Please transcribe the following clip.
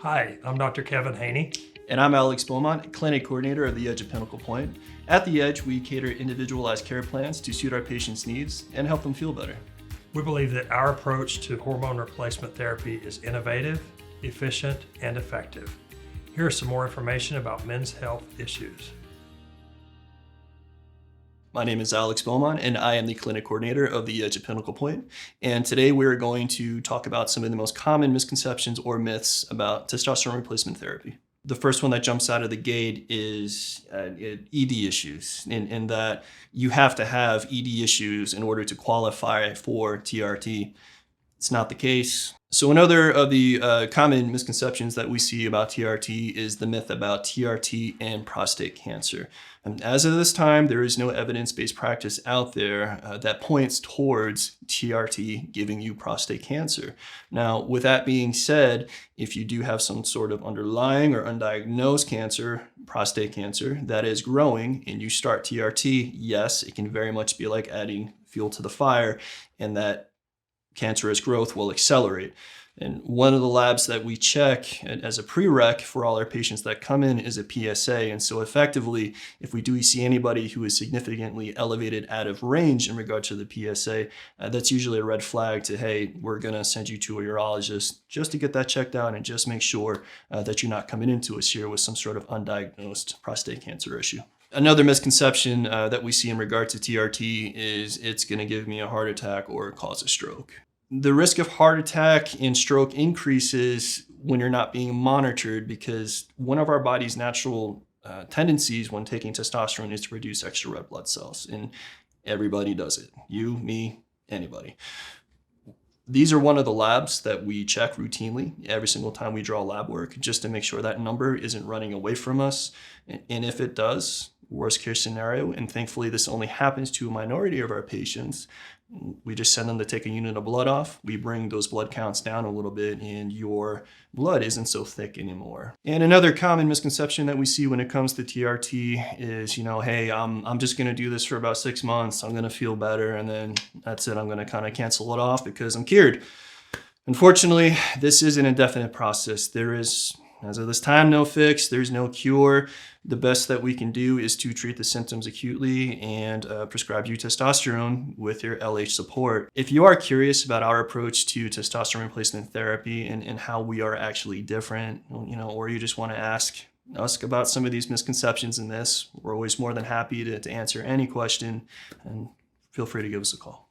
Hi, I'm Dr. Kevin Haney. And I'm Alex Beaumont, Clinic Coordinator of the Edge at Pinnacle Point. At the Edge, we cater individualized care plans to suit our patients' needs and help them feel better. We believe that our approach to hormone replacement therapy is innovative, efficient, and effective. Here is some more information about men's health issues. My name is Alex Beaumont, and I am the Clinic Coordinator of the Edge at Pinnacle Point. And today we're going to talk about some of the most common misconceptions or myths about testosterone replacement therapy. The first one that jumps out of the gate is ED issues, in that you have to have ED issues in order to qualify for TRT. It's not the case. So another of the common misconceptions that we see about TRT is the myth about TRT and prostate cancer. And as of this time, there is no evidence-based practice out there that points towards TRT giving you prostate cancer. Now, with that being said, if you do have some sort of underlying or undiagnosed cancer, prostate cancer, that is growing and you start TRT, yes, it can very much be like adding fuel to the fire, and that cancerous growth will accelerate. And one of the labs that we check as a prereq for all our patients that come in is a PSA. And so effectively, if we do see anybody who is significantly elevated out of range in regard to the PSA, that's usually a red flag to, hey, we're going to send you to a urologist just to get that checked out and just make sure that you're not coming into us here with some sort of undiagnosed prostate cancer issue. Another misconception that we see in regard to TRT is it's going to give me a heart attack or cause a stroke. The risk of heart attack and stroke increases when you're not being monitored, because one of our body's natural tendencies when taking testosterone is to produce extra red blood cells. And everybody does it. You, me, anybody. These are one of the labs that we check routinely every single time we draw lab work, just to make sure that number isn't running away from us. And if it does, worst case scenario, and thankfully this only happens to a minority of our patients, we just send them to take a unit of blood off. We bring those blood counts down a little bit and your blood isn't so thick anymore. And another common misconception that we see when it comes to TRT is, hey, I'm just going to do this for about 6 months. I'm going to feel better. And then that's it. I'm going to kind of cancel it off because I'm cured. Unfortunately, this is an indefinite process. There is, as of this time, no fix. There's no cure. The best that we can do is to treat the symptoms acutely and prescribe you testosterone with your LH support. If you are curious about our approach to testosterone replacement therapy and how we are actually different, or you just want to ask about some of these misconceptions in this, we're always more than happy to answer any question, and feel free to give us a call.